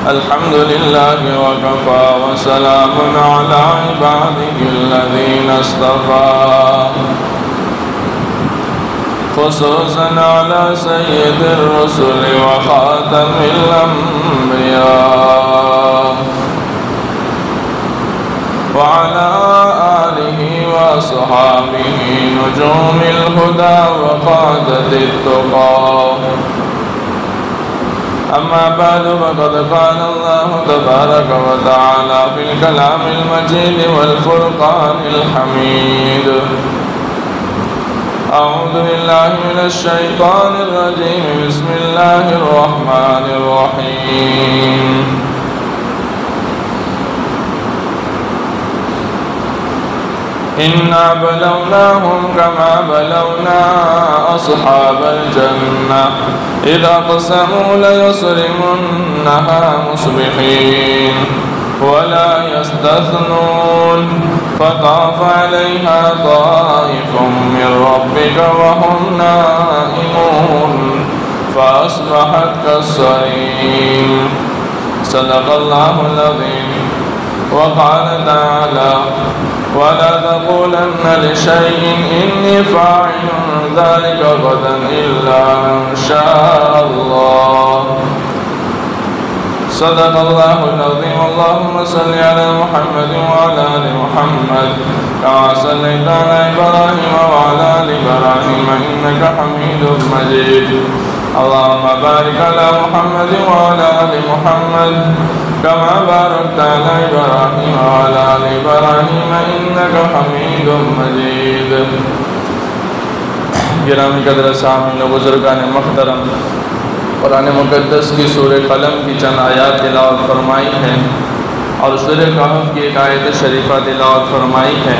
الحمد لله وكفى وسلام على عباده الذين اصطفى خصوصا على سيد الرسل وخاتم الأنبياء وعلى آله وصحابه نجوم الهدى وقادة التقى. أما بعد فقد قال الله تبارك وتعالى في الكلام المجيد والفرقان الحميد: أعوذ بالله من الشيطان الرجيم. بسم الله الرحمن الرحيم. إنا بلوناهم كما بلونا أصحاب الجنة إذ أقسموا ليصرمنها مصبحين ولا يستثنون فطاف عليها طائف من ربك وهم نائمون فأصبحت كالصريم. صدق الله العظيم. وقال تعالى: ولا تقولن لشيء إني فاعل ذلك غدا إلا إن شاء الله. صدق الله العظيم. اللهم صل على محمد وعلى آل محمد كما صليت على إبراهيم وعلى آل إبراهيم إنك حميد مجيد. اللهم بارك على محمد وعلى آل محمد كما باركت على إبراهيم وعلى آل إبراهيم إنك حميد مجيد. گرامی قدر سامعین و بزرگان محترم، قرآن مقدس کی سورہ قلم کی چند آیات تلاوت فرمائی ہیں اور سورہ کہف کی ایک آیت شریفہ تلاوت فرمائی ہے.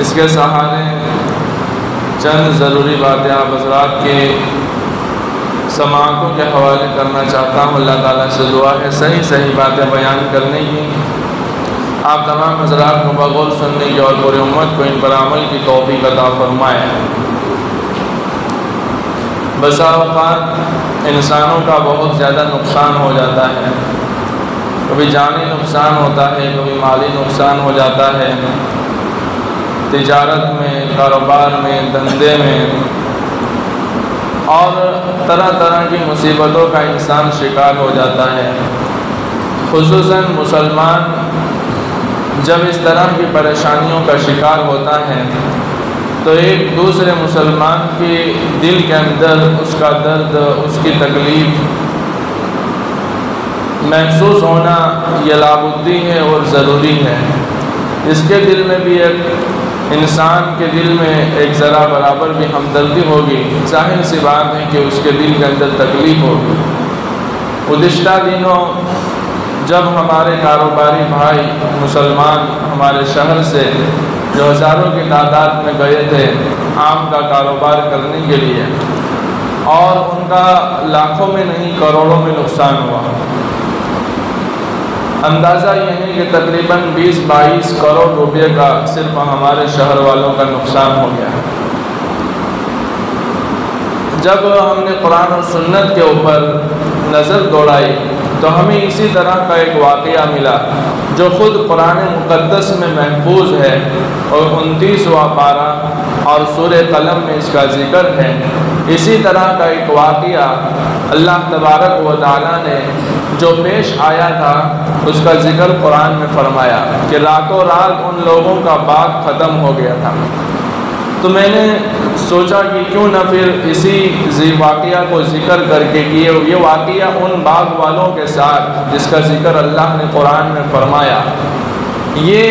اس کے سہارے چند ضروری باتیں آپ حضرات کے سماعتوں کے حوالے کرنا چاہتا ہوں. اللہ تعالیٰ سے دعا ہے صحیح باتیں بیان کرنے کی، آپ تمام حضرات کو بغور سننے کی اور پوری امت کو ان پر عمل کی توفیق عطا فرمائے. بسا اوقات انسانوں کا بہت زیادہ نقصان ہو جاتا ہے، کبھی جانی نقصان ہوتا ہے، کبھی مالی نقصان ہو جاتا ہے، تجارت میں، کاروبار میں، دھندے میں، اور طرح طرح کی مصیبتوں کا انسان شکار ہو جاتا ہے. خصوصاً مسلمان جب اس طرح کی پریشانیوں کا شکار ہوتا ہے تو ایک دوسرے مسلمان کے دل کے اندر اس کا درد، اس کی تکلیف محسوس ہونا یہ لابدی ہے اور ضروری ہے. اس کے دل میں بھی ایک انسان کے دل میں ایک ذرا برابر بھی ہمدردی ہوگی. ظاہر سی بات ہے کہ اس کے دل کے اندر تکلیف ہوگی. گزشتہ دنوں جب ہمارے کاروباری بھائی مسلمان ہمارے شہر سے جو ہزاروں کی تعداد میں گئے تھے آم کا کاروبار کرنے کے لیے، اور ان کا لاکھوں میں نہیں کروڑوں میں نقصان ہوا. اندازہ یہ ہے کہ تقریباً 20-22 کروڑ روپے کا صرف ہمارے شہر والوں کا نقصان ہو گیا. جب ہم نے قرآن اور سنت کے اوپر نظر دوڑائی تو ہمیں اسی طرح کا ایک واقعہ ملا جو خود قرآن مقدس میں محفوظ ہے، اور 29واں پارہ اور سورہ قلم میں اس کا ذکر ہے. اسی طرح کا ایک واقعہ اللہ تبارک و تعالیٰ نے جو پیش آیا تھا اس کا ذکر قرآن میں فرمایا کہ راتوں رات ان لوگوں کا باغ ختم ہو گیا تھا. تو میں نے سوچا کہ کیوں نہ پھر اسی واقعہ کو ذکر کر کے یہ واقعہ ان باغ والوں کے ساتھ جس کا ذکر اللہ نے قرآن میں فرمایا، یہ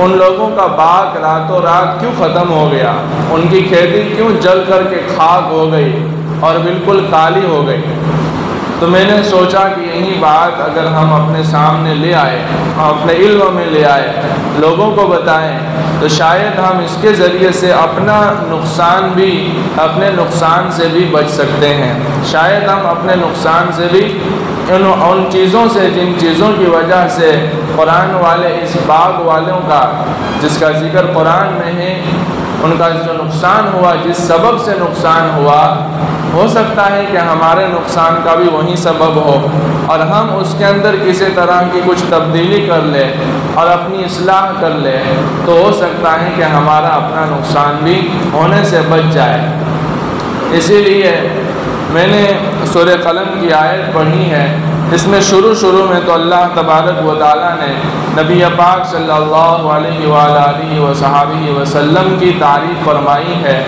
ان لوگوں کا باغ راتوں رات کیوں ختم ہو گیا، ان کی کھیتی کیوں جل کر کے خاک ہو گئی اور بالکل کالی ہو گئی. تو میں نے سوچا کہ یہی بات اگر ہم اپنے سامنے لے آئے، ہم اپنے علم میں لے آئے، لوگوں کو بتائیں، تو شاید ہم اس کے ذریعے سے اپنے نقصان سے بھی بچ سکتے ہیں. شاید ہم اپنے نقصان سے بھی ان چیزوں سے جن چیزوں کی وجہ سے قرآن والے اس باغ والوں کا جس کا ذکر قرآن میں ہے، ان کا جو نقصان ہوا، جس سبب سے نقصان ہوا، ہو سکتا ہے کہ ہمارے نقصان کا بھی وہی سبب ہو اور ہم اس کے اندر کسی طرح کی کچھ تبدیلی کر لیں اور اپنی اصلاح کر لیں تو ہو سکتا ہے کہ ہمارا اپنا نقصان بھی ہونے سے بچ جائے۔ اسی لیے میں نے سورہ قلم کی آیت پڑھی ہے، اس میں شروع میں تو اللہ تبارک و تعالیٰ نے نبی پاک صلی اللہ علیہ وآلہ وصحبہ وسلم کی تعریف فرمائی ہے،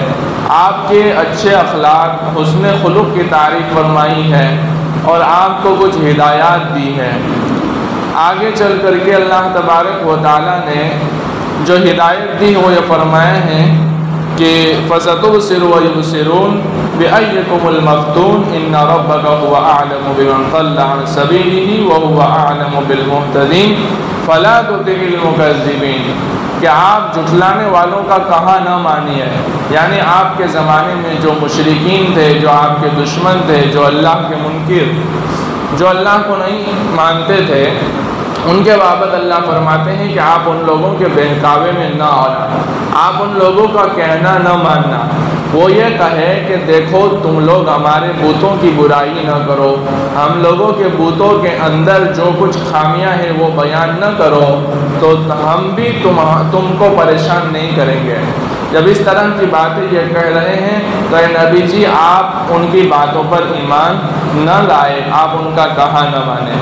آپ کے اچھے اخلاق، حسن خلق کی تعریف فرمائی ہے اور آپ کو کچھ ہدایات دی ہے۔ آگے چل کر کے اللہ تبارک و تعالیٰ نے جو ہدایت دی وہ یہ فرمائے ہیں کہ فَسَتُبْصِرُ وَيُبْصِرُونَ بِأَيِّكُمُ الْمَفْتُونُ إِنَّ رَبَّكَ هُوَ أَعْلَمُ بِمَنْ ضَلَّ عَنْ سَبِيلِهِ وَهُوَ أَعْلَمُ بِالْمُهْتَدِينَ فَلَا تُطِعِ الْمُكَذِّبِينَ کہ آپ جھٹلانے والوں کا کہا نہ مانیے، یعنی آپ کے زمانے میں جو مشرکین تھے، جو آپ کے دشمن تھے، جو اللہ کے منکر، جو اللہ کو نہیں مانتے تھے، ان کے بابت اللہ فرماتے ہیں کہ آپ ان لوگوں کے بہکاوے میں نہ آنا، آپ ان لوگوں کا کہنا نہ ماننا۔ وہ یہ کہے کہ دیکھو تم لوگ ہمارے بتوں کی برائی نہ کرو، ہم لوگوں کے بتوں کے اندر جو کچھ خامیاں ہیں وہ بیان نہ کرو تو ہم بھی تم کو پریشان نہیں کریں گے۔ جب اس طرح کی باتیں یہ کہہ رہے ہیں تو اے نبی جی آپ ان کی باتوں پر ایمان نہ لائے، آپ ان کا کہا نہ مانیں۔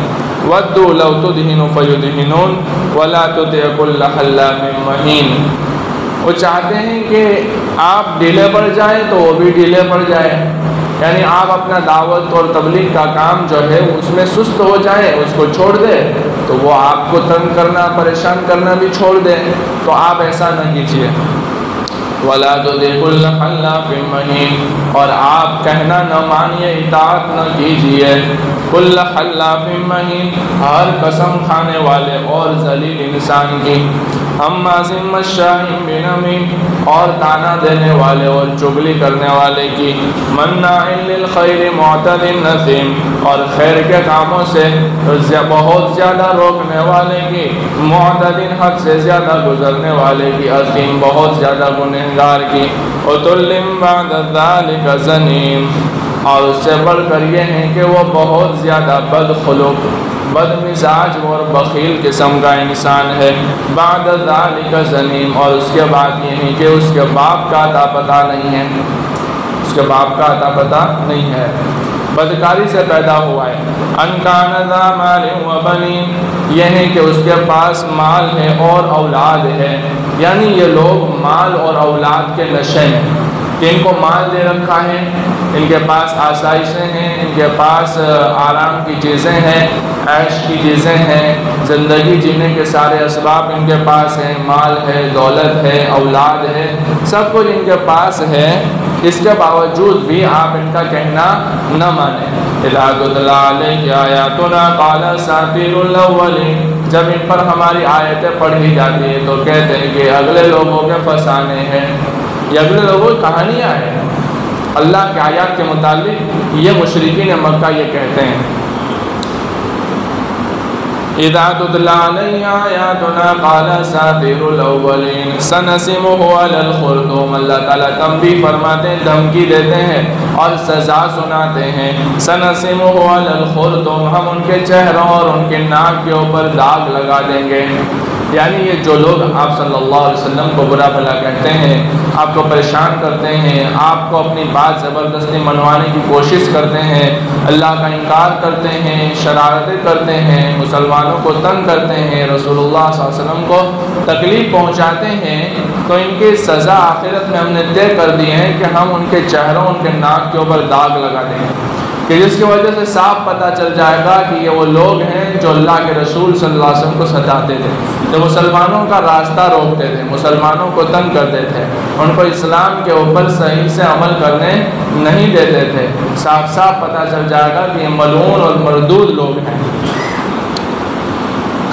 وَدُّوا لَوْ تُدْهِنُ فَيُدْهِنُونَ وَلَا تُطِعْ كُلَّ حَلَّافٍ مَّهِينٍ۔ وہ چاہتے ہیں کہ آپ ڈھیلے پڑ جائیں تو وہ بھی ڈھیلے پڑ جائے، یعنی آپ اپنا دعوت اور تبلیغ کا کام جو ہے اس میں سست ہو جائے، اس کو چھوڑ دے تو وہ آپ کو تنگ کرنا، پریشان کرنا بھی چھوڑ دے، تو آپ ایسا نہ کیجیے۔ وَلَا تُطِعْ كُلَّ حَلَّافٍ مَّهِينٍ اور آپ کہنا نہ مانیے، اطاعت نہ کیجیے، کل حلاف مہین ہر قسم کھانے والے اور ذلیل انسان کی، ہماز مشاء بنمیم اور تانا دینے والے اور چغلی کرنے والے کی، مناع للخیر معتد نثیم اور خیر کے کاموں سے بہت زیادہ روکنے والے کی، معتد حد سے زیادہ گزرنے والے کی، اثیم بہت زیادہ گنہگار کی، عتل بعد ذلک زنیم اور اس سے بڑھ کر یہ ہے کہ وہ بہت زیادہ بد خلق، بد مزاج اور بخیل قسم کا انسان ہے، بعد ذالک زنیم اور اس کے بعد یہ ہے کہ اس کے باپ کا عطا پتہ نہیں ہے، اس کے باپ کا عطا پتہ نہیں ہے، بدکاری سے پیدا ہوا ہے۔ ان کان ذا مال و بنین یہ ہے کہ اس کے پاس مال ہے اور اولاد ہے، یعنی یہ لوگ مال اور اولاد کے نشے میں کہ ان کو مال دے رکھا ہے، ان کے پاس آسائشیں ہیں، ان کے پاس آرام کی چیزیں ہیں، عیش کی چیزیں ہیں، زندگی جینے کے سارے اسباب ان کے پاس ہیں، مال ہے، دولت ہے، اولاد ہے، سب کچھ ان کے پاس ہے، اس کے باوجود بھی آپ ان کا کہنا نہ مانیں۔ اذا تتلی علیہ آیاتنا قال اساطیر الاولین جب ان پر ہماری آیتیں پڑھی جاتی ہیں تو کہتے ہیں کہ اگلے لوگوں کے فسانے ہیں، یہ اگلے لوگوں کی کہانیاں ہیں۔ اللہ کے آیات کے متعلق یہ مشرکین مکہ یہ کہتے ہیں، اذا تتلی علیہ آیاتنا قال اساطیر الاولین سنسمہ علی الخرطوم اللہ تعالیٰ تنبیہ فرماتے ہیں، دھمکی دیتے ہیں اور سزا سناتے ہیں، سنسمہ علی الخرطوم ہم ان کے چہروں اور ان کے ناک کے اوپر داغ لگا دیں گے، یعنی یہ جو لوگ آپ صلی اللہ علیہ وسلم کو برا بھلا کہتے ہیں، آپ کو پریشان کرتے ہیں، آپ کو اپنی بات زبردستی منوانے کی کوشش کرتے ہیں، اللہ کا انکار کرتے ہیں، شرارتیں کرتے ہیں، مسلمانوں کو تنگ کرتے ہیں، رسول اللہ صلی اللہ علیہ وسلم کو تکلیف پہنچاتے ہیں، تو ان کی سزا آخرت میں ہم نے طے کر دی ہے کہ ہم ان کے چہروں ان کے ناک کے اوپر داغ لگا دیں گے، کہ جس کی وجہ سے صاف پتہ چل جائے گا کہ یہ وہ لوگ ہیں جو اللہ کے رسول صلی اللہ علیہ وسلم کو ستاتے تھے، جو مسلمانوں کا راستہ روکتے تھے، مسلمانوں کو تنگ کرتے تھے، ان کو اسلام کے اوپر صحیح سے عمل کرنے نہیں دیتے تھے، صاف صاف پتہ چل جائے گا کہ یہ ملعون اور مردود لوگ ہیں۔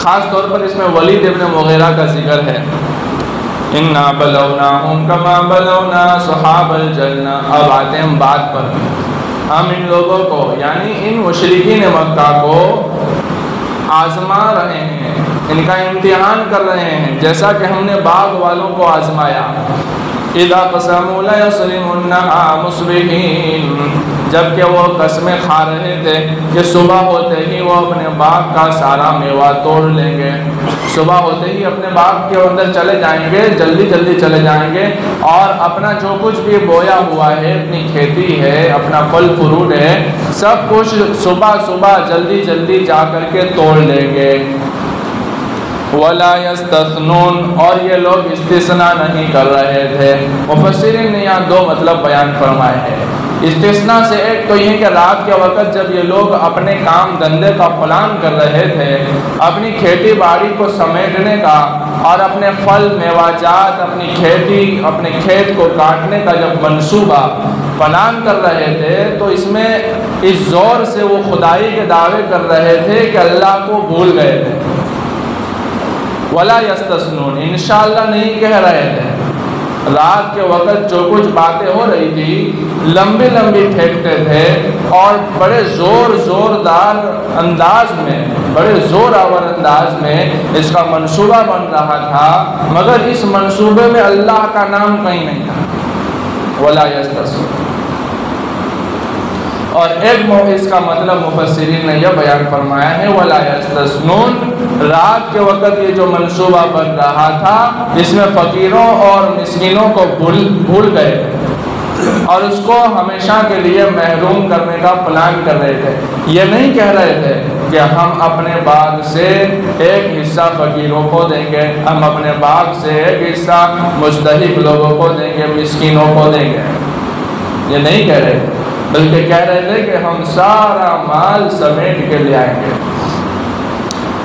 خاص طور پر اس میں ولید ابن مغیرہ کا ذکر ہے، اِنَّا بَلَوْنَاهُمْ كَمَا بَلَوْنَا صُحَابَ الْجَنَّةِ اب آتے ہیں بات پر، ہم ان لوگوں کو یعنی ان مشرکین مکہ کو آزما رہے ہیں، ان کا امتحان کر رہے ہیں، جیسا کہ ہم نے باغ والوں کو آزمایا، اذا قسموا لیصرمنها مصبحین، جبکہ وہ قسمیں کھا رہے تھے کہ صبح ہوتے ہی وہ اپنے باغ کا سارا میوہ توڑ لیں گے، صبح ہوتے ہی اپنے باغ کے اندر چلے جائیں گے، جلدی جلدی چلے جائیں گے، اور اپنا جو کچھ بھی بویا ہوا ہے، اپنی کھیتی ہے، اپنا پھل فروٹ ہے، سب کچھ صبح صبح جلدی جلدی جا کر کے توڑ لیں گے۔ وَلَا يَسْتَثْنُونَ، اور یہ لوگ استثناء نہیں کر رہے تھے۔ مفسرین نے یہاں دو مطلب بیان فرمائے ہیں۔ استثناء سے ایک تو یہ کہ رات کے وقت جب یہ لوگ اپنے کام دھندے کا پلان کر رہے تھے، اپنی کھیتی باڑی کو سمیٹنے کا اور اپنے پھل میوہ اپنی کھیتی، اپنے کھیت کو کاٹنے کا جب منصوبہ پلان کر رہے تھے، تو اس میں اس زور سے وہ خدائی کے دعوے کر رہے تھے کہ اللہ کو بھول گئے تھے۔ وَلَا يَسْتَثْنُونَ، انشاءاللہ نہیں کہہ رہے تھے۔ رات کے وقت جو کچھ باتیں ہو رہی تھی لمبی لمبی پھینکتے تھے اور بڑے زوردار انداز میں، بڑے زور آور انداز میں اس کا منصوبہ بن رہا تھا، مگر اس منصوبے میں اللہ کا نام کہیں نہیں تھا۔ وَلَا يَسْتَثْنُونَ۔ اور ایک اس کا مطلب مفسرین نے یہ بیان فرمایا ہے وَلَا يَسْتَثْنُونَ، رات کے وقت یہ جو منصوبہ بن رہا تھا اس میں فقیروں اور مسکینوں کو بھول گئے تھے اور اس کو ہمیشہ کے لیے محروم کرنے کا پلان کر رہے تھے۔ یہ نہیں کہہ رہے تھے کہ ہم اپنے باغ سے ایک حصہ فقیروں کو دیں گے، ہم اپنے باغ سے ایک حصہ مستحق لوگوں کو دیں گے، مسکینوں کو دیں گے، یہ نہیں کہہ رہے تھے، بلکہ کہہ رہے تھے کہ ہم سارا مال سمیٹ کے لے آئیں گے۔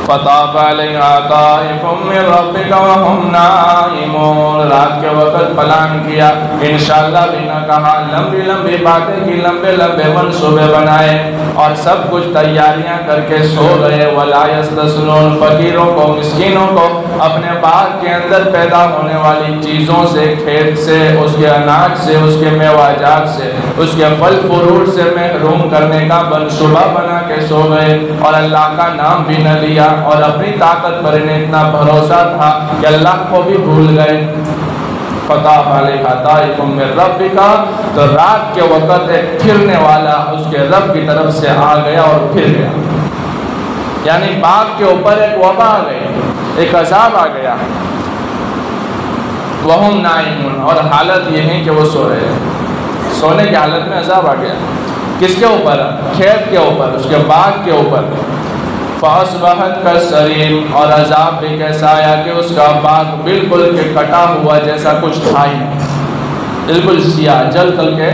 فَطَافَ عَلَيْهَا طَائِفٌ مِّن رَّبِّكَ وَهُمْ نَائِمُونَ، رات کے وقت پلان کیا، انشاءاللہ بھی نہ کہا، لمبی لمبی باتیں کی، لمبے لمبے منصوبے بنائے اور سب کچھ تیاریاں کر کے سو گئے۔ وَلَا يَسْتَثْنُونَ، فقیروں کو، مسکینوں کو اپنے باغ کے اندر پیدا ہونے والی چیزوں سے، کھیت سے، اس کے اناج سے، اس کے میوہ جات سے، اس کے پھل فروٹ سے محروم کرنے کا منصوبہ بنا کے سو گئے اور اللہ کا نام بھی نہ لیا، اور اپنی طاقت پر انہیں اتنا بھروسہ تھا کہ اللہ کو بھی بھول گئے۔ فَطَافَ عَلَيْهَا طَائِفٌ مِّن رَّبِّكَ، تو رات کے وقت ایک پھرنے والا اس کے رب کی طرف سے آ گیا اور پھر گیا، یعنی باغ کے اوپر ایک وبا آ گئی، ایک عذاب آ گیا۔ وَهُمْ نَائِمُونَ، اور حالت یہ ہے کہ وہ سو رہے ہیں، سونے کی حالت میں عذاب آ گیا۔ کس کے اوپر؟ کھیت کے اوپر، اس کے باغ کے اوپر۔ فَأَصْبَحَتْ كَالصَّرِيمِ، اور عذاب بھی کیسا آیا کہ اس کا باغ بالکل کہ کٹا ہوا جیسا کچھ تھا ہی نہیں، بالکل سیاہ جل کر کے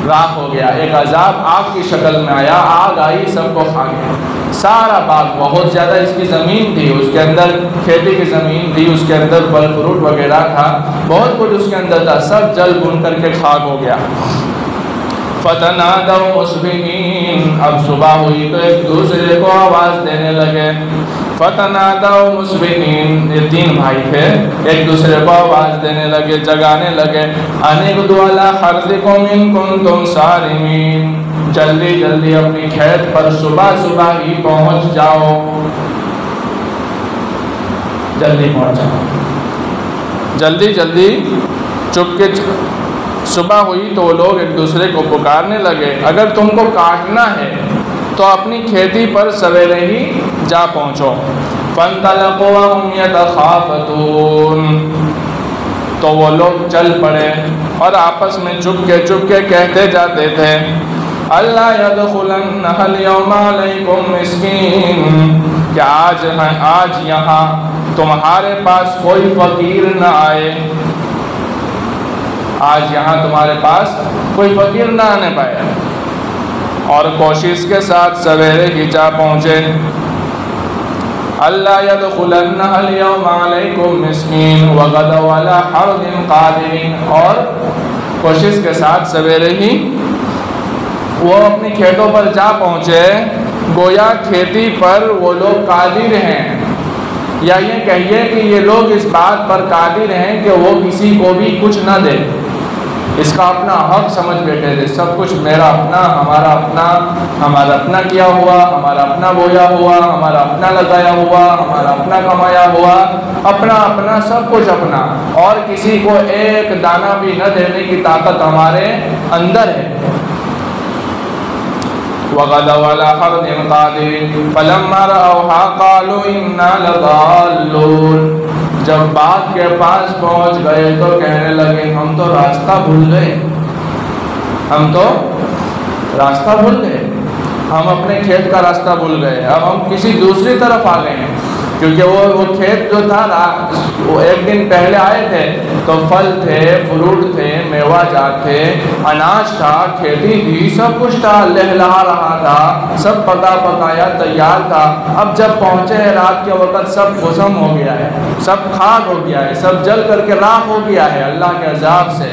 راکھ ہو گیا۔ ایک عذاب آگ کی شکل میں آیا، آگ آئی سب کو کھا گیا۔ سارا باغ، بہت زیادہ اس کی زمین تھی، اس کے اندر کھیتی کی زمین تھی، اس کے اندر پھل فروٹ وغیرہ تھا، بہت کچھ اس کے اندر تھا، سب جل بھن کر کے خاک ہو گیا۔ فَتَنَادَوْا مُصْبِحِينَ، اب صبح ہوئی تو ایک دوسرے کو آواز دینے لگے۔ فَتَنَادَوْا مُصْبِحِينَ، یہ تین بھائی تھے، ایک دوسرے کو آواز دینے لگے، جگانے لگے۔ أَنِ اغْدُوا عَلَىٰ حَرْثِكُمْ إِن كُنتُمْ صَارِمِينَ، جلدی جلدی اپنی کھیت پر صبح صبح ہی پہنچ جاؤ، جلدی پہنچ جاؤ، جلدی جلدی چپ کے۔ صبح ہوئی تو وہ لوگ ایک دوسرے کو پکارنے لگے، اگر تم کو کاٹنا ہے تو اپنی کھیتی پر سویرے ہی جا پہنچو۔ فَانْطَلَقُوا وَهُمْ يَتَخَافَتُونَ، تو وہ لوگ چل پڑے اور آپس میں چپ کے کہتے جاتے تھے، أَلَّا يَدْخُلَنَّهَا الْيَوْمَ عَلَيْكُمْ مِسْكِينٌ، کہ آج یہاں تمہارے پاس کوئی فقیر نہ آئے، آج یہاں تمہارے پاس کوئی فقیر نہ آنے پائے، اور کوشش کے ساتھ سویرے ہی جا پہنچے۔ أَلَّا يَدْخُلَنَّهَا الْيَوْمَ عَلَيْكُمْ مِسْكِينٌ وَغَدَوْا عَلَىٰ حَرْدٍ قَادِرِينَ، اور کوشش کے ساتھ سویرے ہی وہ اپنی کھیتوں پر جا پہنچے، گویا کھیتی پر وہ لوگ قادر ہیں، یا یہ کہیے کہ یہ لوگ اس بات پر قادر ہیں کہ وہ کسی کو بھی کچھ نہ دے، اس کا اپنا حق سمجھ بیٹھے تھے، سب کچھ میرا اپنا، ہمارا اپنا کیا ہوا، ہمارا اپنا بویا ہوا، ہمارا اپنا لگایا ہوا، ہمارا اپنا کمایا ہوا، اپنا سب کچھ اپنا، اور کسی کو ایک دانہ بھی نہ دینے کی طاقت ہمارے اندر ہے۔ وَغَدَوْا عَلَىٰ حَرْدٍ قَادِرٍ فَلَمَّا رَأَوْهَا قَالُوا إِنَّا لَضَالُّونَ۔ جب باغ کے پاس پہنچ گئے تو کہنے لگے ہم تو راستہ بھول گئے، ہم اپنے کھیت کا راستہ بھول گئے، اب ہم کسی دوسری طرف آ گئے ہیں، کیونکہ وہ کھیت جو تھا وہ ایک دن پہلے آئے تھے تو پھل تھے، فروٹ تھے، میوہ جات تھے، اناج تھا، کھیتی تھی، سب کچھ تھا، لہلہا رہا تھا، سب پکا پکایا تیار تھا۔ اب جب پہنچے ہیں رات کے وقت سب خشم ہو گیا ہے، سب خاک ہو گیا ہے، سب جل کر کے راکھ ہو گیا ہے اللہ کے عذاب سے۔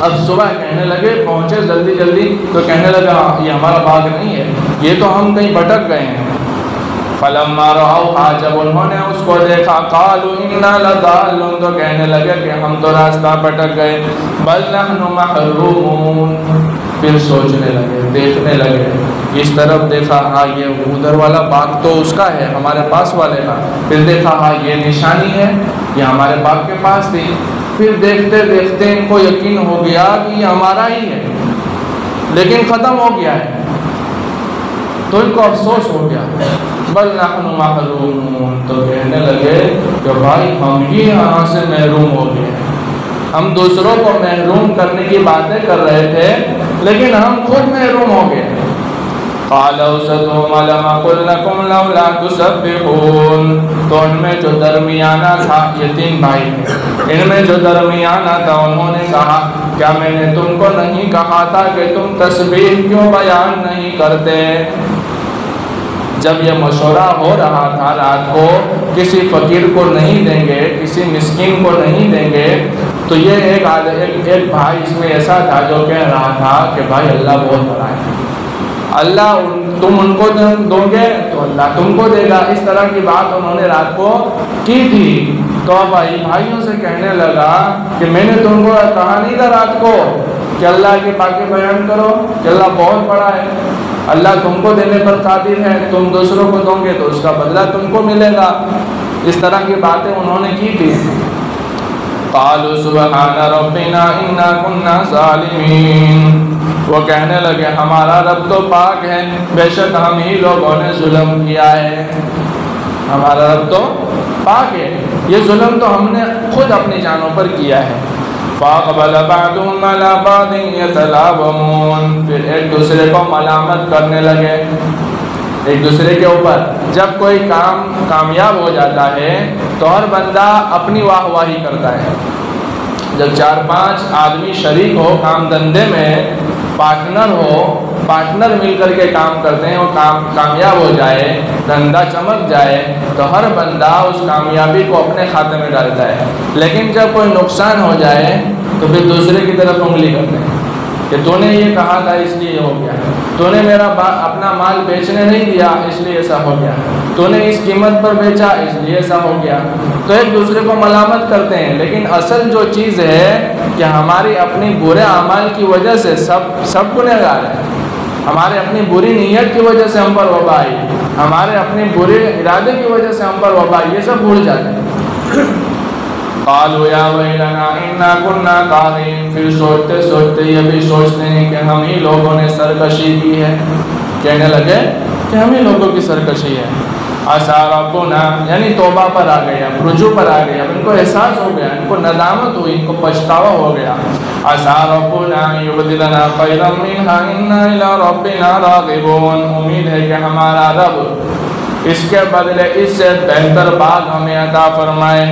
اب صبح کہنے لگے، پہنچے جلدی تو کہنے لگا یہ ہمارا باغ نہیں ہے، یہ تو ہم کہیں بھٹک گئے ہیں۔ فلما رأوها، جب انہوں نے اس کو دیکھا، قالوا انا لضالون، تو کہنے لگے کہ ہم تو راستہ بھٹک گئے، بل نحن محرومون۔ پھر سوچنے لگے، دیکھنے لگے، اس طرف دیکھا، ہاں یہ ادھر والا باغ تو اس کا ہے، ہمارے پاس والے کا، پھر دیکھا ہاں یہ نشانی ہے، یہ ہمارے باغ کے پاس تھی، پھر دیکھتے دیکھتے ان کو یقین ہو گیا کہ یہ ہمارا ہی ہے، لیکن ختم ہو گیا ہے، تو ان کو افسوس ہو گیا، بل نحن محرومون، تو کہنے لگے کہ بھائی ہم ہی یہاں سے محروم ہو گئے، ہم دوسروں کو محروم کرنے کی باتیں کر رہے تھے لیکن ہم خود محروم ہو گئے۔ قال اوسطهم الم اقل لكم لولا تسبحون، تو ان میں جو درمیانہ تھا، یہ تین بھائی تھے، ان میں جو درمیانہ تھا انہوں نے کہا کیا میں نے تم کو نہیں کہا تھا کہ تم تسبیح کیوں بیان نہیں کرتے؟ جب یہ مشورہ ہو رہا تھا رات کو، کسی فقیر کو نہیں دیں گے، کسی مسکین کو نہیں دیں گے، تو یہ ایک بھائی اس میں ایسا تھا جو کہہ رہا تھا کہ بھائی اللہ بہت بڑا ہے، اللہ تم ان کو دو گے تو اللہ تم کو دے گا، اس طرح کی بات انہوں نے رات کو کی تھی۔ تو بھائیوں سے کہنے لگا کہ میں نے تم کو کہا نہیں تھا رات کو کہ اللہ کی پاکی بیان کرو کہ اللہ بہت بڑا ہے، اللہ تم کو دینے پر قادر ہے، تم دوسروں کو دو گے تو اس کا بدلہ تم کو ملے گا، اس طرح کی باتیں انہوں نے کی تھی۔ قالوا سبحان ربنا انا كنا ظالمین، وہ کہنے لگے ہمارا رب تو پاک ہے، بے شک ہم ہی لوگوں نے ظلم کیا ہے، ہمارا رب تو پاک ہے، یہ ظلم تو ہم نے خود اپنی جانوں پر کیا ہے۔ فاقبل بعضهم على بعض يتلاومون، پھر ایک دوسرے کو ملامت کرنے لگے ایک دوسرے کے اوپر۔ جب کوئی کام کامیاب ہو جاتا ہے تو ہر بندہ اپنی واہ واہی کرتا ہے، جب 4-5 آدمی شریک ہو کام دھندے میں، پارٹنر مل کر کے کام کرتے ہیں، وہ کام کامیاب ہو جائے، دھندا چمک جائے تو ہر بندہ اس کامیابی کو اپنے کھاتے میں ڈالتا ہے، لیکن جب کوئی نقصان ہو جائے تو پھر دوسرے کی طرف انگلی کرتے ہیں کہ تو نے یہ کہا تھا اس لیے یہ ہو گیا، تو نے میرا اپنا مال بیچنے نہیں دیا اس لیے ایسا ہو گیا، تو نے اس قیمت پر بیچا اس لیے ایسا ہو گیا، تو ایک دوسرے کو ملامت کرتے ہیں۔ لیکن اصل جو چیز ہے کہ ہماری اپنی برے اعمال کی وجہ سے سب گنہگار ہیں، ہمارے اپنی بری نیت کی وجہ سے ہم پر وبا آئی، ہمارے اپنے برے ارادے کی وجہ سے ہم پر وبا آئی، یہ سب بھول جاتے ہیں۔ قالوا یا ویلنا انا كنا طاغین، پھر سوچتے سوچتے یہ بھی سوچتے ہیں کہ ہم ہی لوگوں نے سرکشی کی ہے، کہنے لگے کہ ہم ہی لوگوں کی سرکشی ہے۔ عسى ربنا، یعنی توبہ پر آ گئے، اب رجوع پر آ گئے، اب ان کو احساس ہو گیا، ان کو ندامت ہوئی، ان کو پچھتاوا ہو گیا۔ عسى ربنا يبدلنا خيرا منها انا الى ربنا راغبون، امید ہے کہ ہمارا رب اس کے بدلے اس سے بہتر باغ ہمیں عطا فرمائے۔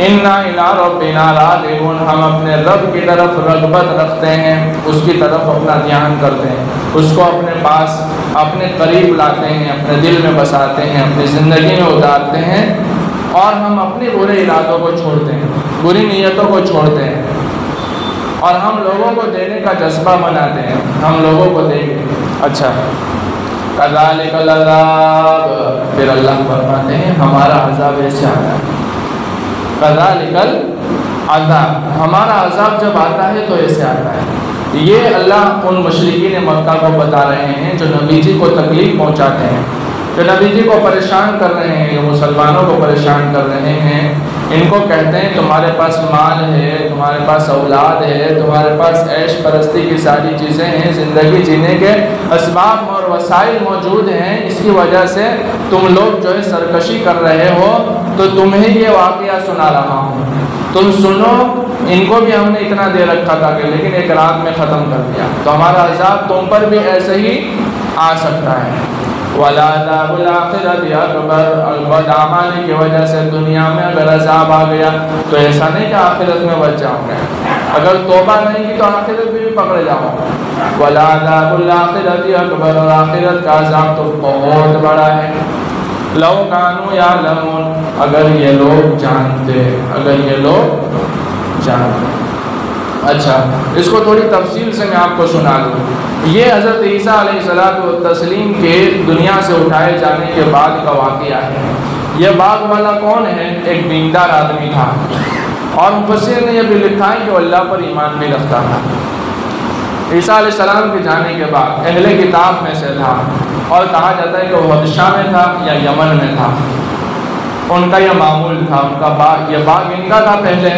انا الى ربنا راغبون، ہم اپنے رب کی طرف رغبت رکھتے ہیں، اس کی طرف اپنا دھیان کرتے ہیں، اس کو اپنے پاس اپنے قریب لاتے ہیں، اپنے دل میں بساتے ہیں، اپنی زندگی میں اتارتے ہیں، اور ہم اپنے برے ارادوں کو چھوڑتے ہیں، بری نیتوں کو چھوڑتے ہیں، اور ہم لوگوں کو دینے کا جذبہ بناتے ہیں، ہم لوگوں کو دیں گے۔ اچھا، کذالک العذاب، پھر اللہ فرماتے ہیں ہمارا عذاب ایسے آتا ہے، کذالک عذاب، ہمارا عذاب جب آتا ہے تو ایسے آتا ہے۔ یہ اللہ ان مشرکین مکہ کو بتا رہے ہیں جو نبی جی کو تکلیف پہنچاتے ہیں، جو نبی جی کو پریشان کر رہے ہیں، جو مسلمانوں کو پریشان کر رہے ہیں۔ ان کو کہتے ہیں تمہارے پاس مال ہے، تمہارے پاس اولاد ہے، تمہارے پاس عیش پرستی کی ساری چیزیں ہیں، زندگی جینے کے اسباب اور وسائل موجود ہیں، اس کی وجہ سے تم لوگ جو ہے سرکشی کر رہے ہو، تو تمہیں یہ واقعہ سنا رہا ہوں، تم سنو۔ ان کو بھی ہم نے اتنا دے رکھا تھا کہ لیکن ایک رات میں ختم کر دیا، تو ہمارا عذاب تم پر بھی ایسے ہی آ سکتا ہے۔ وَلَعَذَابُ الْآخِرَةِ أَكْبَرُ، اور بد اعمالی کی وجہ سے دنیا میں اگر عذاب آ گیا تو ایسا نہیں کہ آخرت میں بچ جاؤ گے، اگر توبہ نہیں کی تو آخرت میں بھی پکڑ جاؤ۔ وَلَعَذَابُ الْآخِرَةِ أَكْبَرُ، اور آخرت کا عذاب تو بہت بڑا ہے۔ لَوْ كَانُوا يَعْلَمُونَ، اگر یہ لوگ جانتے، اگر یہ لوگ جانتے۔ اچھا، اس کو تھوڑی تفصیل سے میں آپ کو سنا دوں۔ یہ حضرت عیسیٰ علیہ السلام کے دنیا سے اٹھائے جانے کے بعد کا واقعہ ہے۔ یہ باغ والا کون ہے؟ ایک دیندار آدمی تھا، اور مفسر نے یہ بھی لکھا ہے کہ وہ اللہ پر ایمان بھی رکھتا تھا۔ عیسیٰ علیہ السلام کے جانے کے بعد اہل کتاب میں سے تھا، اور کہا جاتا ہے کہ وہ حبشہ میں تھا یا یمن میں تھا۔ ان کا یہ معمول تھا، ان کا باغ، یہ باغ ان کا تھا پہلے،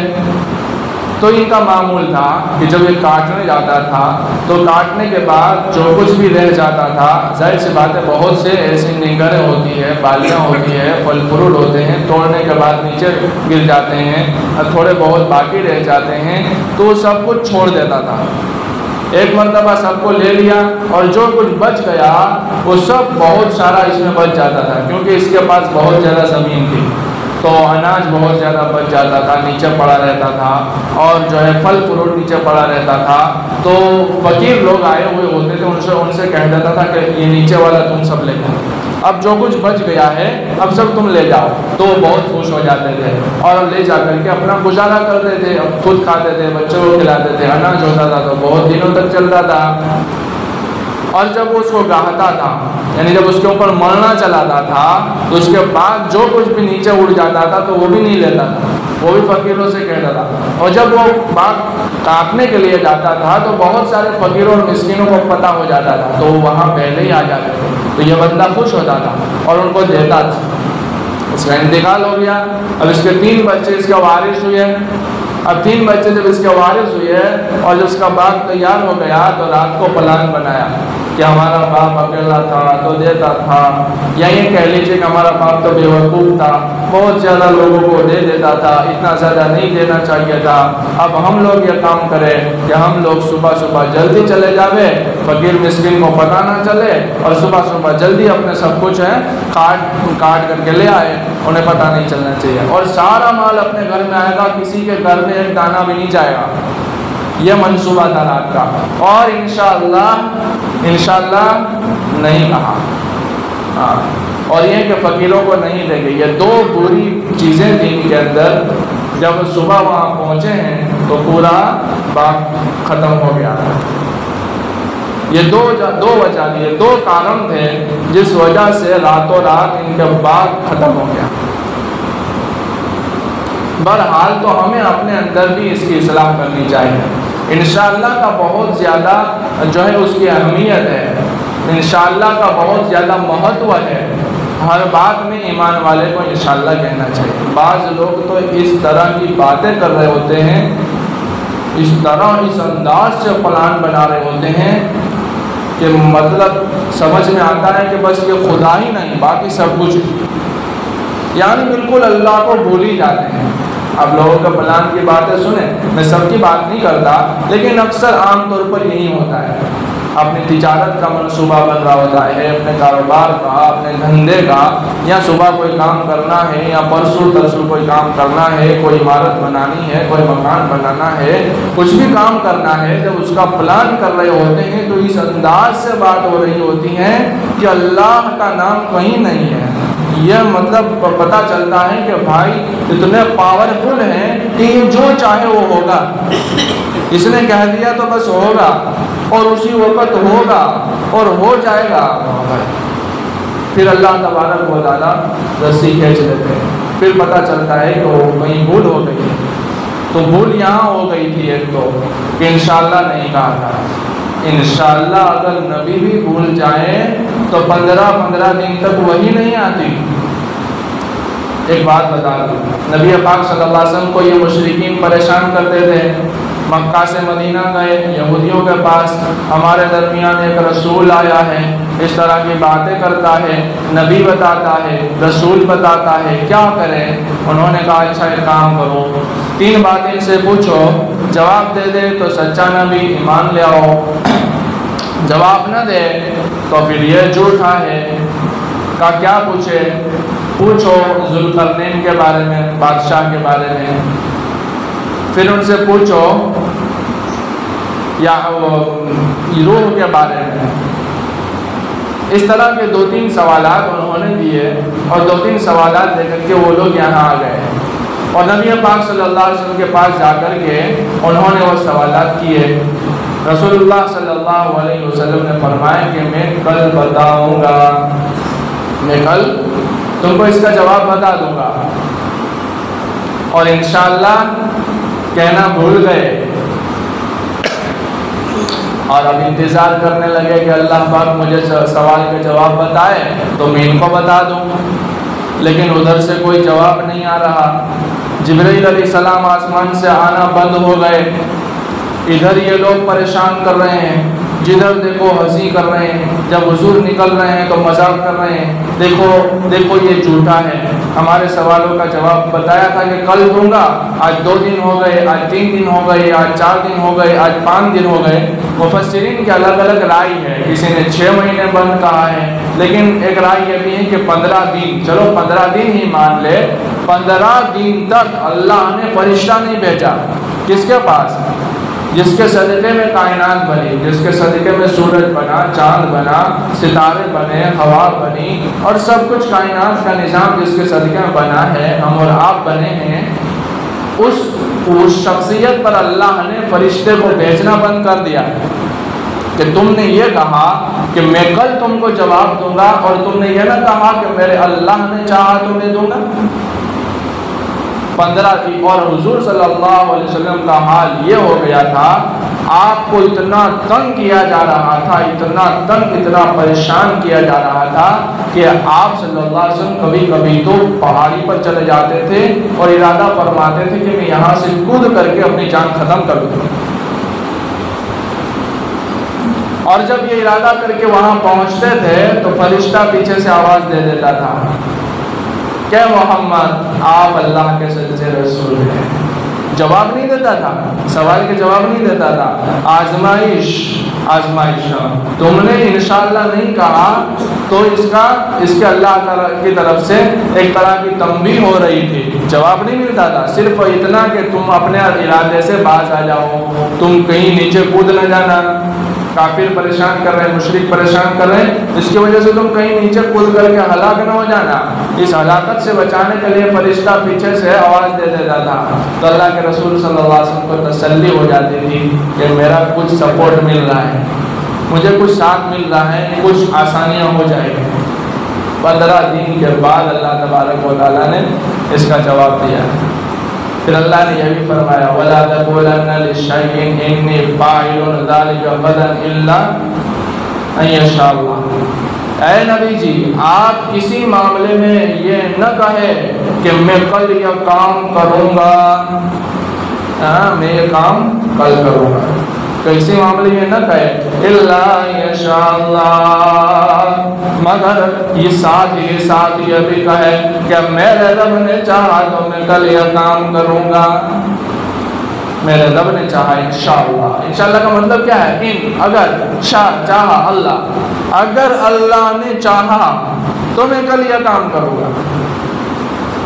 تو ان کا معمول تھا کہ جب یہ کاٹنے جاتا تھا تو کاٹنے کے بعد جو کچھ بھی رہ جاتا تھا، ظاہر سی بات ہے بہت سے ایسی نگریں ہوتی ہے، بالیاں ہوتی ہے، پھل فروٹ ہوتے ہیں، توڑنے کے بعد نیچے گر جاتے ہیں، تھوڑے بہت باقی رہ جاتے ہیں، تو وہ سب کچھ چھوڑ دیتا تھا۔ ایک مرتبہ سب کو لے لیا، اور جو کچھ بچ گیا وہ سب بہت سارا اس میں بچ جاتا تھا، کیونکہ اس کے پاس بہت زیادہ زمین تھی، تو اناج بہت زیادہ بچ جاتا تھا، نیچے پڑا رہتا تھا، اور جو ہے پھل فروٹ نیچے پڑا رہتا تھا۔ تو فقیر لوگ آئے ہوئے ہوتے تھے، ان سے کہہ دیتا تھا کہ یہ نیچے والا تم سب لے جاؤ، اب جو کچھ بچ گیا ہے اب سب تم لے جاؤ۔ تو وہ بہت خوش ہو جاتے تھے، اور لے جا کر کے اپنا گزارا کرتے تھے، خود کھاتے تھے، بچوں کو کھلاتے تھے، اناج ہوتا تھا تو بہت دنوں تک چلتا تھا۔ اور جب وہ اس کو گاہتا تھا، یعنی جب اس کے اوپر مرنا چلاتا تھا، تو اس کے بعد جو کچھ بھی نیچے اڑ جاتا تھا تو وہ بھی نہیں لیتا تھا، وہ بھی فقیروں سے کہتا تھا۔ اور جب وہ باغ کاٹنے کے لیے جاتا تھا تو بہت سارے فقیروں اور مسکینوں کو پتہ ہو جاتا تھا، تو وہ وہاں پہلے ہی آ جاتے تھے، تو یہ بندہ خوش ہوتا تھا اور ان کو دیتا تھا۔ اس کا انتقال ہو گیا، اب اس کے 3 بچے اس کے وارث ہوئے۔ اب 3 بچے جب اس کے وارث ہوئے اور جب اس کا باغ تیار ہو گیا تو رات کو پلان بنایا کہ ہمارا باپ اکیلا تھا تو دیتا تھا، یا یہ کہہ لیجیے کہ ہمارا باپ تو بیوقوف تھا، بہت زیادہ لوگوں کو دے دیتا تھا، اتنا زیادہ نہیں دینا چاہیے تھا۔ اب ہم لوگ یہ کام کریں کہ ہم لوگ صبح صبح جلدی چلے جاوے، فقیر مسکین کو پتہ نہ چلے، اور صبح صبح جلدی اپنے سب کچھ ہے کاٹ کر کے لے آئے، انہیں پتہ نہیں چلنا چاہیے، اور سارا مال اپنے گھر میں آئے گا، کسی کے گھر میں ایک دانہ بھی نہیں جائے گا۔ یہ منصوبہ تھا رات کا، اور انشاءاللہ نہیں کہا، اور یہ کہ فقیروں کو نہیں دے گئی۔ یہ 2 بری چیزیں تھیں ان کے اندر۔ جب صبح وہاں پہنچے ہیں تو پورا باغ ختم ہو گیا۔ یہ دو وجہ تھی، یہ 2 کارن تھے جس وجہ سے راتوں رات ان کا باغ ختم ہو گیا۔ بہرحال تو ہمیں اپنے اندر بھی اس کی اصلاح کرنی چاہیے۔ انشاءاللہ کا بہت زیادہ جو ہے اس کی اہمیت ہے، انشاءاللہ کا بہت زیادہ مہتو ہے۔ ہر بات میں ایمان والے کو انشاءاللہ کہنا چاہیے۔ بعض لوگ تو اس طرح کی باتیں کر رہے ہوتے ہیں، اس طرح اس انداز سے پلان بنا رہے ہوتے ہیں کہ مطلب سمجھ میں آتا ہے کہ بس یہ خدا ہی نہیں باقی سب کچھ، یعنی بالکل اللہ کو بھول ہی جاتے ہیں۔ اب لوگوں کا پلان کی باتیں سنیں، میں سب کی بات نہیں کرتا، لیکن اکثر عام طور پر یہی ہوتا ہے۔ اپنی تجارت کا منصوبہ بن رہا ہوتا ہے، اپنے کاروبار کا، اپنے دھندے کا، یا صبح کوئی کام کرنا ہے، یا پرسوں ترسوں کوئی کام کرنا ہے، کوئی عمارت بنانی ہے، کوئی مکان بنانا ہے، کچھ بھی کام کرنا ہے، جب اس کا پلان کر رہے ہوتے ہیں تو اس انداز سے بات ہو رہی ہوتی ہے کہ اللہ کا نام کہیں نہیں ہے۔ یہ مطلب پتہ چلتا ہے کہ بھائی اتنے پاورفل ہیں کہ یہ جو چاہے وہ ہوگا، اس نے کہہ دیا تو بس ہوگا، اور اسی وقت ہوگا اور ہو جائے گا۔ پھر اللہ تبارک و تعالیٰ رسی کھینچ لیتے ہیں، پھر پتہ چلتا ہے کہ وہ کہیں بھول ہو گئی ہے۔ تو بھول یہاں ہو گئی تھی ایک تو کہ انشاءاللہ نہیں کہا تھا. انشاءاللہ اگر نبی بھی بھول جائیں تو 15 دن تک وہی نہیں آتی. ایک بات بتا دوں، نبی پاک صلی اللہ علیہ وسلم کو یہ مشرکین پریشان کرتے تھے. مکہ سے مدینہ گئے، یہودیوں کے پاس ہمارے درمیان ایک رسول آیا ہے، اس طرح کی باتیں کرتا ہے، نبی بتاتا ہے، رسول بتاتا ہے، کیا کریں؟ انہوں نے کہا اچھا ایک کام کرو، 3 باتیں سے پوچھو، جواب دے دے تو سچا نبی ایمان لے آؤ، جواب نہ دے تو پھر یہ جھوٹا ہے. کا کیا پوچھو ذوالقرنین کے بارے میں، بادشاہ کے بارے میں. پھر ان سے پوچھو یا روح کے بارے میں. اس طرح کے 2-3 سوالات انہوں نے دیے اور 2-3 سوالات دے کر کے وہ لوگ یہاں آ گئے اور نبی پاک صلی اللہ علیہ وسلم کے پاس جا کر کے انہوں نے وہ سوالات کیے. رسول اللہ صلی اللہ علیہ وسلم نے فرمایا کہ میں کل بتاؤں گا، میں کل تم کو اس کا جواب بتا دوں گا. اور انشاءاللہ کہنا بھول گئے اور اب انتظار کرنے لگے کہ اللہ پاک مجھے سوال کے جواب بتائے تو میں ان کو بتا دوں. لیکن ادھر سے کوئی جواب نہیں آ رہا. جبرائیل علیہ السلام آسمان سے آنا بند ہو گئے. ادھر یہ لوگ پریشان کر رہے ہیں، جدھر دیکھو ہنسی کر رہے ہیں، جب حضور نکل رہے ہیں تو مذاق کر رہے ہیں، دیکھو یہ جھوٹا ہے، ہمارے سوالوں کا جواب بتایا تھا کہ کل دوں گا، آج 2 دن ہو گئے، آج 3 دن ہو گئے، آج 4 دن ہو گئے، آج 5 دن ہو گئے. مفسرین کی الگ الگ رائے ہے، کسی نے 6 مہینے بند کہا ہے، لیکن ایک رائے یہ بھی ہے کہ 15 دن، چلو 15 دن ہی مان لے. 15 دن تک اللہ نے فرشتہ نہیں بھیجا. کس کے پاس؟ جس کے صدقے میں کائنات بنی، جس کے صدقے میں سورج بنا، چاند بنا، ستارے بنے، ہوا بنی اور سب کچھ کائنات کا نظام جس کے صدقے میں بنا ہے، ہم اور آپ بنے ہیں. اس شخصیت پر اللہ نے فرشتے کو بھیجنا بند کر دیا کہ تم نے یہ کہا کہ میں کل تم کو جواب دوں گا اور تم نے یہ نہ کہا کہ میرے اللہ نے چاہا تو میں دوں گا. 15 دن. اور حضور صلی اللہ علیہ وسلم کا حال یہ ہو گیا تھا، آپ کو اتنا تنگ کیا جا رہا تھا، اتنا پریشان کیا جا رہا تھا کہ آپ صلی اللہ علیہ وسلم کبھی کبھی تو پہاڑی پر چلے جاتے تھے اور ارادہ فرماتے تھے کہ میں یہاں سے کود کر کے اپنی جان ختم کر دوں. اور جب یہ ارادہ کر کے وہاں پہنچتے تھے تو فرشتہ پیچھے سے آواز دے دیتا تھا کہ محمد آپ اللہ کے سچے رسول ہیں. جواب نہیں دیتا تھا، سوال کے جواب نہیں دیتا تھا. آزمائش تم نے انشاءاللہ نہیں کہا تو اس کے اللہ کی طرف سے ایک طرح کی تنبیہ ہو رہی تھی. جواب نہیں ملتا تھا، صرف اتنا کہ تم اپنے ارادے سے باز آ جاؤ، تم کہیں نیچے کود نہ جانا. کافر پریشان کر رہے ہیں، مشرک پریشان کر رہے ہیں، اس کی وجہ سے تم کہیں نیچے کود کر کے ہلاک نہ ہو جانا. اس ہلاکت سے بچانے کے لیے فرشتہ پیچھے سے آواز دے دیتا تھا. تو اللہ کے رسول صلی اللہ علیہ وسلم کو تسلی ہو جاتی تھی کہ میرا کچھ سپورٹ مل رہا ہے، مجھے کچھ ساتھ مل رہا ہے، کچھ آسانیاں ہو جائیں گی. 15 دن کے بعد اللہ تبارک و تعالیٰ نے اس کا جواب دیا. پھر اللہ نے یہ بھی فرمایا وَلَا تَقُولَنَّ لِشَيْءٍ إِنِّي فَاعِلٌ ذَلِكَ غَدًا إِلَّا أَن يَشَاءَ اللَّهُ. اے نبی جی آپ کسی معاملے میں یہ نہ کہے کہ میں کل یہ کام کروں گا، میں یہ کام کل کروں گا. کسی معاملے میں نہ کہے الا یشاء اللہ، مگر یہ ساتھ یہ بھی کہے کہ میرے رب نے چاہا تو میں کل یہ کام کروں گا. میرے رب نے چاہا انشاءاللہ. انشاءاللہ کا مطلب کیا ہے؟ اگر چاہا اللہ، اگر اللہ نے چاہا تو میں کل یہ کام کروں گا،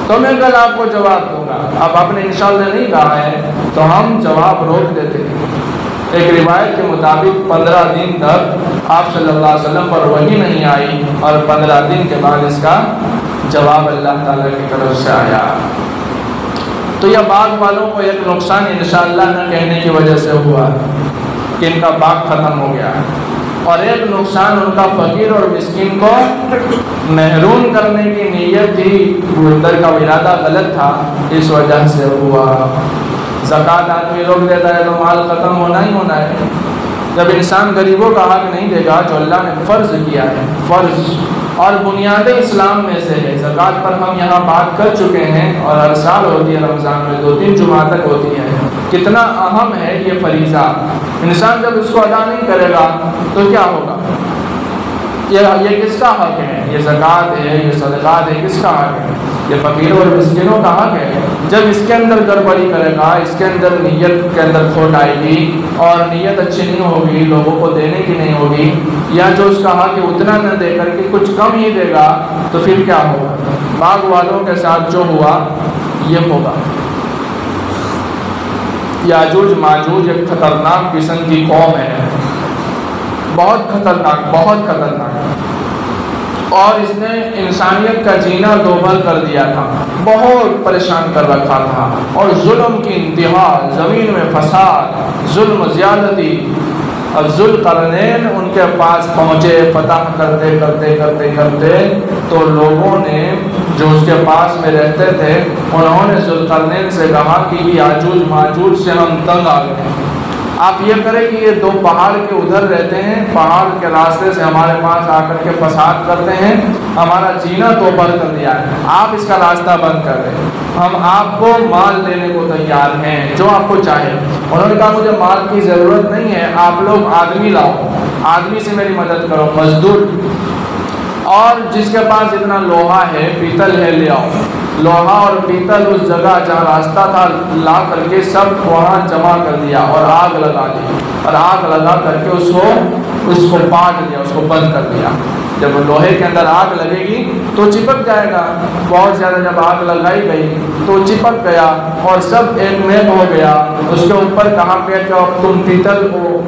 تو میں کل آپ کو جواب دوں گا. اب آپ نے انشاءاللہ نہیں کہا ہے تو ہم جواب روک دیتے ہیں. ایک روایت کے مطابق 15 دن تک آپ صلی اللہ علیہ وسلم پر وحی نہیں آئی اور 15 دن کے بعد اس کا جواب اللہ تعالیٰ کی طرف سے آیا. تو یہ باغ والوں کو ایک نقصان انشاءاللہ نہ کہنے کی وجہ سے ہوا کہ ان کا باغ ختم ہو گیا، اور ایک نقصان ان کا فقیر اور مسکین کو محروم کرنے کی نیت تھی، اندر کا ارادہ غلط تھا، اس وجہ سے ہوا. زکوٰۃ آدمی روک دیتا ہے تو مال ختم ہونا ہی ہونا ہے۔ جب انسان غریبوں کا حق نہیں دے گا جو اللہ نے فرض کیا ہے، فرض اور بنیاد اسلام میں سے ہے۔ زکوٰۃ پر ہم یہاں بات کر چکے ہیں اور ہر سال ہوتی ہے، رمضان میں 2-3 جمعہ تک ہوتی ہے۔ کتنا اہم ہے یہ فریضہ، انسان جب اس کو ادا نہیں کرے گا تو کیا ہوگا؟ یہ کس کا حق ہے؟ یہ زکوٰۃ ہے، یہ صدقات ہے، کس کا حق ہے؟ یہ فقیروں اور مسکینوں کا حق ہے۔ جب اس کے اندر گڑبڑی کرے گا، اس کے اندر نیت کے اندر کھوٹ آئے گی اور نیت اچھی نہیں ہوگی، لوگوں کو دینے کی نہیں ہوگی، یا جو اس کا حق ہے اتنا نہ دے کر کے کچھ کم ہی دے گا، تو پھر کیا ہوگا؟ باغ والوں کے ساتھ جو ہوا یہ ہوگا۔ یاجوج ماجوج ایک خطرناک قسم کی قوم ہے، بہت خطرناک، بہت خطرناک، اور اس نے انسانیت کا جینا دوبھر کر دیا تھا، بہت پریشان کر رکھا تھا، اور ظلم کی انتہا، زمین میں فساد، ظلم، زیادتی۔ اب ذوالقرنین ان کے پاس پہنچے، فتح کرتے کرتے کرتے کرتے تو لوگوں نے جو اس کے پاس میں رہتے تھے انہوں نے ذوالقرنین سے کہا کہ یہ یاجوج ماجوج سے ہم تنگ آ گئے ہیں، آپ یہ کریں کہ یہ 2 پہاڑ کے ادھر رہتے ہیں، پہاڑ کے راستے سے ہمارے پاس آ کر کے فساد کرتے ہیں، ہمارا جینا تو بند کر دیا ہے، آپ اس کا راستہ بند کر دیں، ہم آپ کو مال دینے کو تیار ہیں، جو آپ کو چاہے۔ انہوں نے کہا مجھے مال کی ضرورت نہیں ہے، آپ لوگ آدمی لاؤ، آدمی سے میری مدد کرو، مزدور، اور جس کے پاس جتنا لوہا ہے، پیتل ہے، لے آؤ۔ لوہا اور پیتل اس جگہ جہاں راستہ تھا لا کر کے سب وہاں جمع کر دیا اور آگ لگا دی، اور آگ لگا کر کے اس کو پاٹ دیا، اس کو بند کر دیا۔ جب لوہے کے اندر آگ لگے گی تو چپک جائے گا، بہت زیادہ جب آگ لگائی گئی تو چپک گیا اور سب ایک میل ہو گیا۔ اس کے اوپر کہا گیا کہ اب تم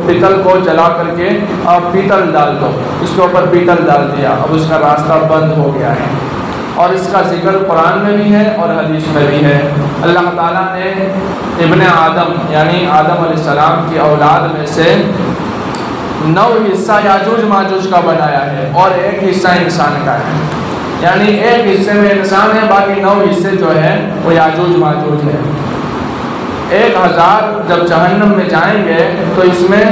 پیتل کو جلا کر کے اب پیتل ڈال دو، اس کے اوپر پیتل ڈال دیا، اب اس کا راستہ بند ہو گیا ہے۔ اور اس کا ذکر قرآن میں بھی ہے اور حدیث میں بھی ہے۔ اللہ تعالیٰ نے ابن آدم یعنی آدم علیہ السلام کی اولاد میں سے 9 حصہ یاجوج ماجوج کا بنایا ہے اور 1 حصہ انسان کا ہے، یعنی 1 حصے میں انسان ہے، باقی 9 حصے جو ہے وہ یاجوج ماجوج ہے۔ 1000 جب جہنم میں جائیں گے تو اس میں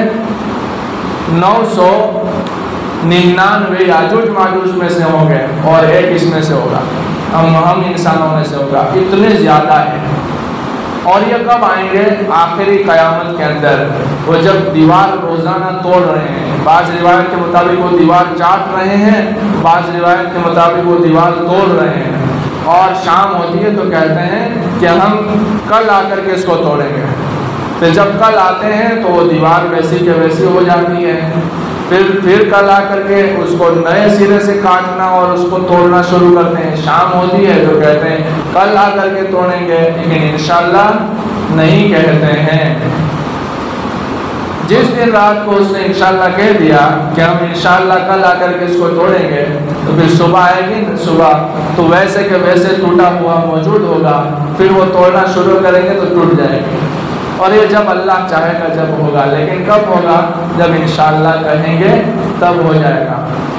999 یاجوج ماجوج میں سے ہوں گے اور 1 اس میں سے ہوگا، ہم انسانوں میں سے ہوگا، اتنے زیادہ ہیں۔ اور یہ کب آئیں گے؟ آخری قیامت کے اندر، وہ جب دیوار روزانہ توڑ رہے ہیں، بعض روایت کے مطابق وہ دیوار چاٹ رہے ہیں، بعض روایت کے مطابق وہ دیوار توڑ رہے ہیں، اور شام ہوتی ہے تو کہتے ہیں کہ ہم کل آ کر کے اس کو توڑیں گے۔ پھر جب کل آتے ہیں تو وہ دیوار ویسی کے ویسی ہو جاتی ہے، پھر کل آ کر کے اس کو نئے سرے سے کاٹنا اور اس کو توڑنا شروع کرتے ہیں۔ شام ہوتی ہے تو کہتے ہیں کل آ کر کے توڑیں گے، لیکن انشاءاللہ نہیں کہتے ہیں۔ جس دن رات کو اس نے انشاءاللہ کہہ دیا کہ ہم انشاءاللہ کل آ کر کے اس کو توڑیں گے، تو پھر صبح آئے گی صبح تو ویسے کہ ویسے ٹوٹا ہوا موجود ہوگا، پھر وہ توڑنا شروع کریں گے تو ٹوٹ جائے گی، اور یہ جب اللہ چاہے گا جب ہوگا، لیکن کب ہوگا؟ جب انشاءاللہ کہیں گے تب ہو جائے گا۔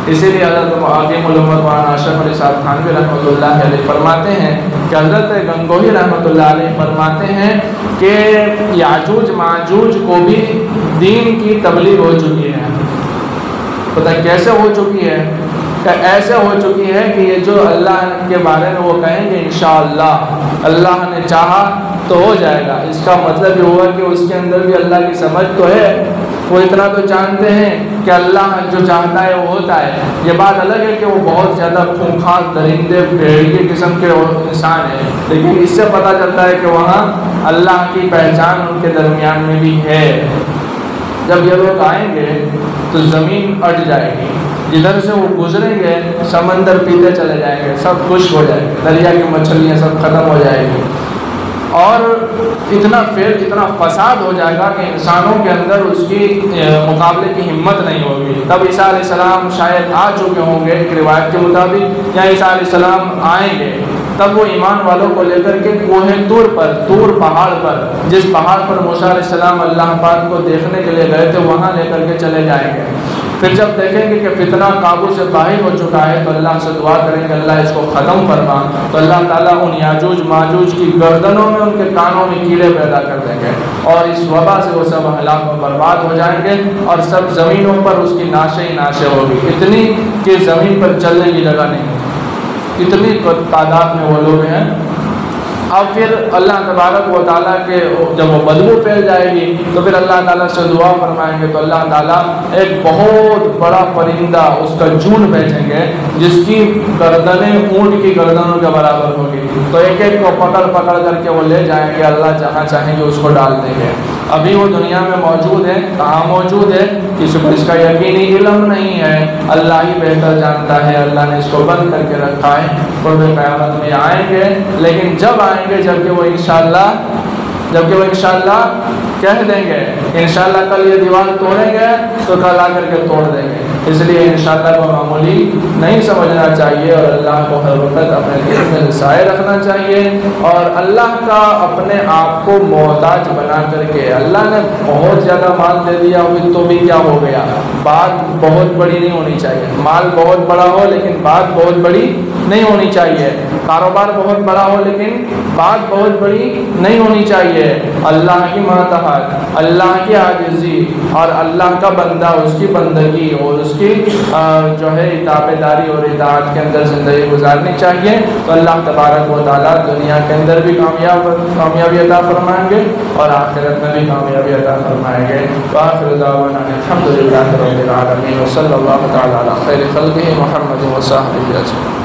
اسی لیے حضرت حاکم الامت مولانا اشرف علی صاحب تھانوی رحمۃ اللہ علیہ فرماتے ہیں کہ حضرت گنگوہی رحمۃ اللہ علیہ فرماتے ہیں کہ یاجوج ماجوج کو بھی دین کی تبلیغ ہو چکی ہے۔ پتہ کیسے ہو چکی ہے؟ کہ ایسے ہو چکی ہے کہ یہ جو اللہ کے بارے میں وہ کہیں گے انشاءاللہ اللہ نے چاہا تو ہو جائے گا، اس کا مطلب یہ ہوا کہ اس کے اندر بھی اللہ کی سمجھ تو ہے، وہ اتنا تو جانتے ہیں کہ اللہ جو چاہتا ہے وہ ہوتا ہے۔ یہ بات الگ ہے کہ وہ بہت زیادہ خونخوار درندے بھیڑیے قسم کے انسان ہیں، لیکن اس سے پتہ چلتا ہے کہ وہاں اللہ کی پہچان ان کے درمیان میں بھی ہے۔ جب یہ لوگ آئیں گے تو زمین اٹ جائے گی، جدھر سے وہ گزریں گے سمندر پیتے چلے جائیں گے، سب خشک ہو جائے گے، دریا کی مچھلیاں سب ختم ہو جائے گی، اور اتنا فساد ہو جائے گا کہ انسانوں کے اندر اس کی مقابلے کی ہمت نہیں ہوگی۔ تب عیسیٰ علیہ السلام شاید آ چکے ہوں گے ایک روایت کے مطابق، یا عیسیٰ علیہ السلام آئیں گے، تب وہ ایمان والوں کو لے کر کے کوہ طور پہاڑ پر، جس پہاڑ پر موسیٰ علیہ السلام اللہ پاک کو دیکھنے کے لیے گئے تھے، وہاں لے کر کے چلے جائیں گے، پھر جب دیکھیں گے کہ فتنہ قابو سے باہر ہو چکا ہے تو اللہ سے دعا کریں گے اللہ اس کو ختم فرما، تو اللہ تعالیٰ ان یاجوج ماجوج کی گردنوں میں، ان کے کانوں میں کیڑے پیدا کر دیں گے، اور اس وبا سے وہ سب ہلاک و برباد ہو جائیں گے، اور سب زمینوں پر اس کی ناشے ہی ناشے ہوگی، اتنی کہ زمین پر چلنے کی جگہ نہیں ہوگی، اتنی تعداد میں وہ لوگ ہیں۔ اب پھر اللہ تبارک و تعالیٰ کے جب وہ بدبو پھیل جائے گی تو پھر اللہ تعالیٰ سے دعا فرمائیں گے تو اللہ تعالیٰ ایک بہت بڑا پرندہ اس کا جھنڈ بھیجیں گے جس کی گردنیں اونٹ کی گردنوں کے برابر ہوگی، تو ایک ایک کو پکڑ پکڑ کر کے وہ لے جائیں گے، اللہ جہاں چاہیں گے اس کو ڈال دیں گے۔ ابھی وہ دنیا میں موجود ہے، کہاں موجود ہے کسی کو اس کا یقینی علم نہیں ہے، اللہ ہی بہتر جانتا ہے، اللہ نے اس کو بند کر کے رکھا ہے، قرب قیامت میں آئیں گے، لیکن جب آئیں گے جبکہ وہ انشاءاللہ کہہ دیں گے انشاءاللہ کل یہ دیوار توڑیں گے تو کل آ کر کے توڑ دیں گے، اس لیے انشاءاللہ کو معمولی نہیں سمجھنا چاہیے، اور اللہ کو ہر وقت اپنے دل میں سائے رکھنا چاہیے، اور اللہ کا اپنے آپ کو محتاج بنا کر کے، اللہ نے بہت زیادہ مال دے دیا ہوئی تو بھی کیا ہو گیا، بات بہت بڑی نہیں ہونی چاہیے، مال بہت بڑا ہو لیکن بات بہت بڑی نہیں ہونی چاہیے، کاروبار بہت بڑا ہو لیکن بات بہت بڑی نہیں ہونی چاہیے، اللہ کی ماتحت، اللہ کی عاجزی اور اللہ کا بندہ، اس کی بندگی اور اس کی جو ہے تابعداری اور اطاعت کے اندر زندگی گزارنی چاہیے، تو اللہ تبارک و تعالیٰ دنیا کے اندر بھی کامیابی عطا فرمائیں گے اور آخرت میں بھی کامیابی عطا فرمائیں گے۔ وآخر دعوانا الحمد للہ رب العالمین، وصلی اللہ تعالیٰ علی خیر خلقہ محمد وصحبہ اجمعین۔